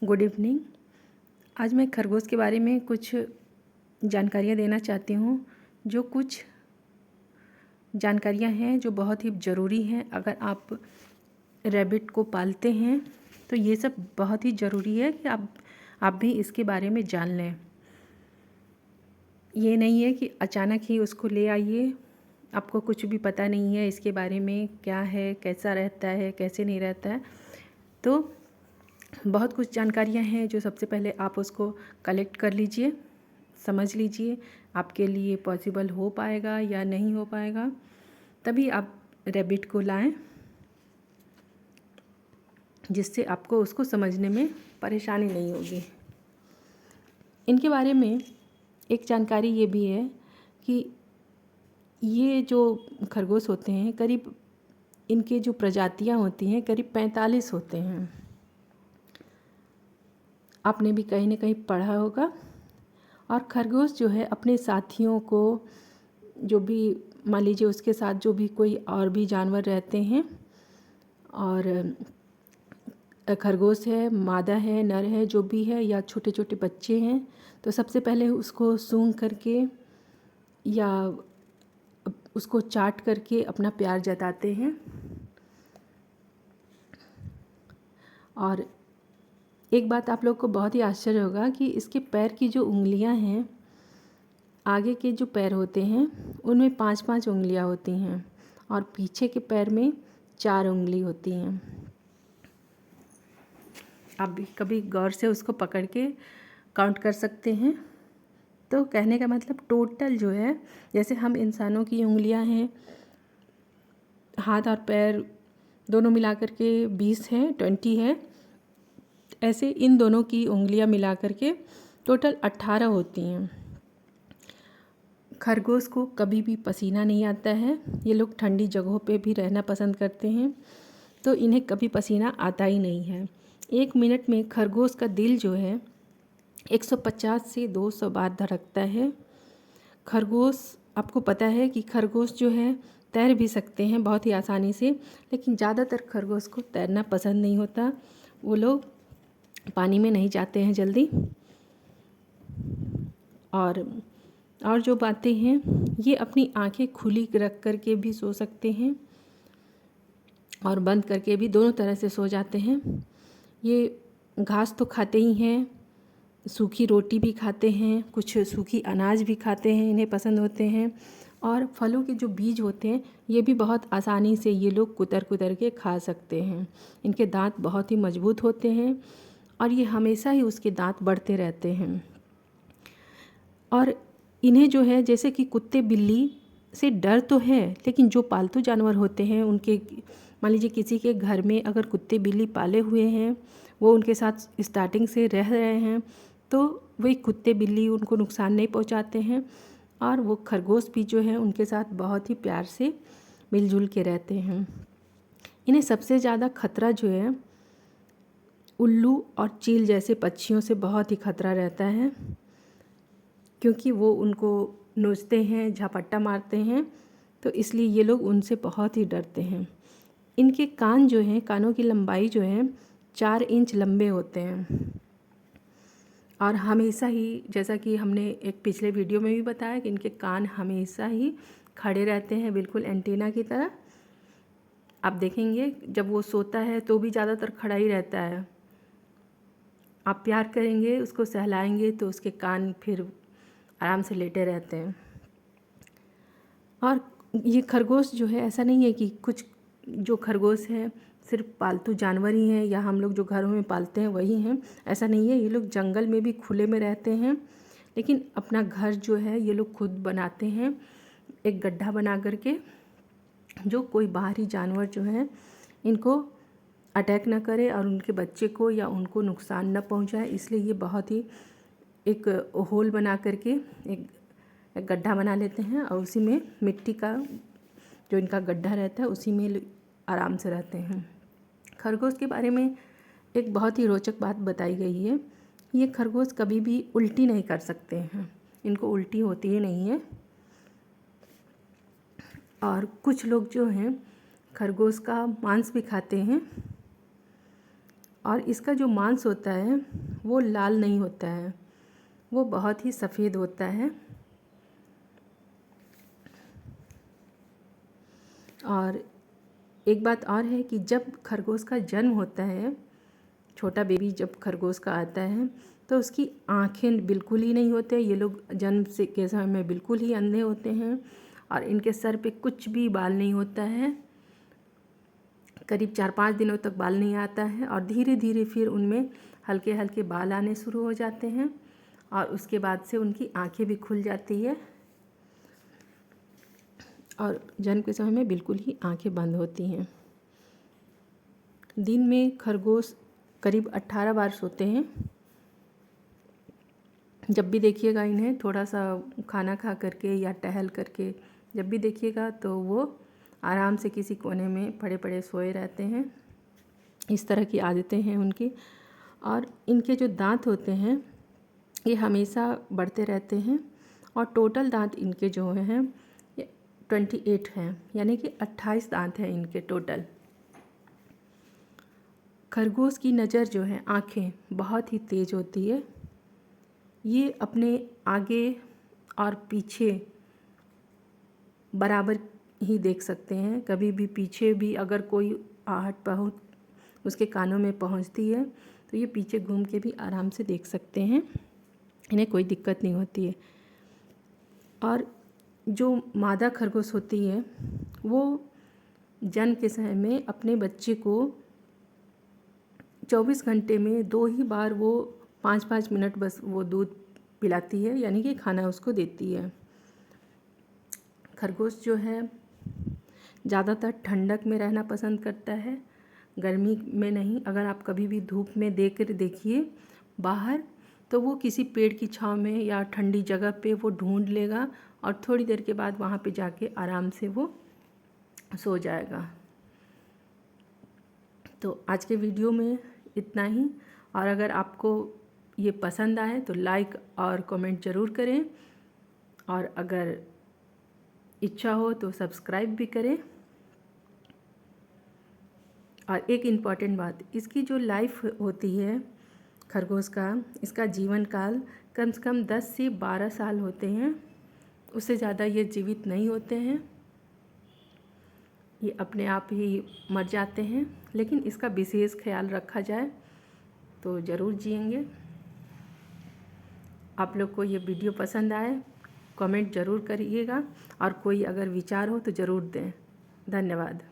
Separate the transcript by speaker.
Speaker 1: Good evening. आज मैं खरगोश के बारे में कुछ जानकारियाँ देना चाहती हूँ। जो कुछ जानकारियाँ हैं जो बहुत ही ज़रूरी हैं। अगर आप रैबिट को पालते हैं तो ये सब बहुत ही ज़रूरी है कि आप भी इसके बारे में जान लें। ये नहीं है कि अचानक ही उसको ले आइए, आपको कुछ भी पता नहीं है इसके बारे में, क्या है, कैसा रहता है, कैसे नहीं रहता है। तो बहुत कुछ जानकारियाँ हैं जो सबसे पहले आप उसको कलेक्ट कर लीजिए, समझ लीजिए आपके लिए पॉसिबल हो पाएगा या नहीं हो पाएगा, तभी आप रैबिट को लाएं, जिससे आपको उसको समझने में परेशानी नहीं होगी। इनके बारे में एक जानकारी ये भी है कि ये जो खरगोश होते हैं, करीब इनके जो प्रजातियां होती हैं करीब 45 होते हैं। आपने भी कहीं ना कहीं पढ़ा होगा। और खरगोश जो है अपने साथियों को, जो भी मान लीजिए उसके साथ जो भी कोई और भी जानवर रहते हैं, और खरगोश है, मादा है, नर है, जो भी है, या छोटे छोटे बच्चे हैं, तो सबसे पहले उसको सूंघ करके या उसको चाट करके अपना प्यार जताते हैं। और एक बात आप लोग को बहुत ही आश्चर्य होगा कि इसके पैर की जो उंगलियां हैं, आगे के जो पैर होते हैं उनमें 5-5 उंगलियां होती हैं और पीछे के पैर में 4 उंगली होती हैं। आप भी कभी गौर से उसको पकड़ के काउंट कर सकते हैं। तो कहने का मतलब टोटल जो है, जैसे हम इंसानों की उंगलियां हैं, हाथ और पैर दोनों मिलाकर के 20 है, 20 है, ऐसे इन दोनों की उंगलियां मिलाकर के टोटल 18 होती हैं। खरगोश को कभी भी पसीना नहीं आता है। ये लोग ठंडी जगहों पे भी रहना पसंद करते हैं, तो इन्हें कभी पसीना आता ही नहीं है। 1 मिनट में खरगोश का दिल जो है 150 से 200 बार धड़कता है। खरगोश, आपको पता है कि खरगोश जो है तैर भी सकते हैं बहुत ही आसानी से, लेकिन ज़्यादातर खरगोश को तैरना पसंद नहीं होता। वो लोग पानी में नहीं जाते हैं जल्दी। और जो बातें हैं, ये अपनी आंखें खुली रख कर के भी सो सकते हैं और बंद करके भी, दोनों तरह से सो जाते हैं। ये घास तो खाते ही हैं, सूखी रोटी भी खाते हैं, कुछ सूखी अनाज भी खाते हैं, इन्हें पसंद होते हैं। और फलों के जो बीज होते हैं ये भी बहुत आसानी से ये लोग कुतर कुतर के खा सकते हैं। इनके दांत बहुत ही मजबूत होते हैं और ये हमेशा ही उसके दांत बढ़ते रहते हैं। और इन्हें जो है, जैसे कि कुत्ते बिल्ली से डर तो है, लेकिन जो पालतू जानवर होते हैं उनके, मान लीजिए किसी के घर में अगर कुत्ते बिल्ली पाले हुए हैं, वो उनके साथ स्टार्टिंग से रह रहे हैं, तो वही कुत्ते बिल्ली उनको नुकसान नहीं पहुंचाते हैं। और वो खरगोश भी जो है उनके साथ बहुत ही प्यार से मिलजुल के रहते हैं। इन्हें सबसे ज़्यादा खतरा जो है उल्लू और चील जैसे पक्षियों से बहुत ही खतरा रहता है, क्योंकि वो उनको नोचते हैं, झपट्टा मारते हैं, तो इसलिए ये लोग उनसे बहुत ही डरते हैं। इनके कान जो हैं, कानों की लंबाई जो है 4 इंच लंबे होते हैं। और हमेशा ही, जैसा कि हमने एक पिछले वीडियो में भी बताया, कि इनके कान हमेशा ही खड़े रहते हैं, बिल्कुल एंटीना की तरह। आप देखेंगे जब वो सोता है तो भी ज़्यादातर खड़ा ही रहता है। आप प्यार करेंगे, उसको सहलाएंगे, तो उसके कान फिर आराम से लेटे रहते हैं। और ये खरगोश जो है, ऐसा नहीं है कि कुछ जो खरगोश है सिर्फ पालतू जानवर ही हैं या हम लोग जो घरों में पालते हैं वही हैं, ऐसा नहीं है। ये लोग जंगल में भी खुले में रहते हैं, लेकिन अपना घर जो है ये लोग खुद बनाते हैं, एक गड्ढा बना करके, जो कोई बाहरी जानवर जो है इनको अटैक ना करे और उनके बच्चे को या उनको नुकसान न पहुंचाए। इसलिए ये बहुत ही एक होल बना करके एक गड्ढा बना लेते हैं और उसी में मिट्टी का जो इनका गड्ढा रहता है उसी में आराम से रहते हैं। खरगोश के बारे में एक बहुत ही रोचक बात बताई गई है। ये खरगोश कभी भी उल्टी नहीं कर सकते हैं, इनको उल्टी होती ही नहीं है। और कुछ लोग जो हैं खरगोश का मांस भी खाते हैं और इसका जो मांस होता है वो लाल नहीं होता है, वो बहुत ही सफ़ेद होता है। और एक बात और है कि जब खरगोश का जन्म होता है, छोटा बेबी जब खरगोश का आता है, तो उसकी आँखें बिल्कुल ही नहीं होते। ये लोग जन्म से के समय में बिल्कुल ही अंधे होते हैं और इनके सर पे कुछ भी बाल नहीं होता है। करीब 4-5 दिनों तक बाल नहीं आता है और धीरे धीरे फिर उनमें हल्के हल्के बाल आने शुरू हो जाते हैं और उसके बाद से उनकी आँखें भी खुल जाती है और जन्म के समय में बिल्कुल ही आँखें बंद होती हैं। दिन में खरगोश करीब 18 बार सोते हैं। जब भी देखिएगा इन्हें थोड़ा सा खाना खा करके या टहल करके जब भी देखिएगा तो वो आराम से किसी कोने में पड़े पड़े सोए रहते हैं। इस तरह की आदतें हैं उनकी। और इनके जो दांत होते हैं ये हमेशा बढ़ते रहते हैं और टोटल दांत इनके जो हैं ये 28 हैं, यानी कि 28 दांत हैं इनके टोटल। खरगोश की नज़र जो है, आँखें बहुत ही तेज़ होती है। ये अपने आगे और पीछे बराबर ही देख सकते हैं। कभी भी पीछे भी अगर कोई आहट उसके कानों में पहुंचती है तो ये पीछे घूम के भी आराम से देख सकते हैं, इन्हें कोई दिक्कत नहीं होती है। और जो मादा खरगोश होती है वो जन्म के समय में अपने बच्चे को 24 घंटे में 2 ही बार वो 5-5 मिनट बस वो दूध पिलाती है, यानी कि खाना उसको देती है। खरगोश जो है ज़्यादातर ठंडक में रहना पसंद करता है, गर्मी में नहीं। अगर आप कभी भी धूप में देखिए बाहर, तो वो किसी पेड़ की छांव में या ठंडी जगह पे वो ढूंढ लेगा और थोड़ी देर के बाद वहाँ पे जाके आराम से वो सो जाएगा। तो आज के वीडियो में इतना ही। और अगर आपको ये पसंद आए तो लाइक और कमेंट ज़रूर करें और अगर इच्छा हो तो सब्सक्राइब भी करें। और एक इम्पॉर्टेंट बात, इसकी जो लाइफ होती है खरगोश का, इसका जीवन काल कम से कम 10 से 12 साल होते हैं, उससे ज़्यादा ये जीवित नहीं होते हैं, ये अपने आप ही मर जाते हैं। लेकिन इसका विशेष ख्याल रखा जाए तो ज़रूर जिएंगे। आप लोग को ये वीडियो पसंद आए कमेंट ज़रूर करिएगा और कोई अगर विचार हो तो ज़रूर दें। धन्यवाद।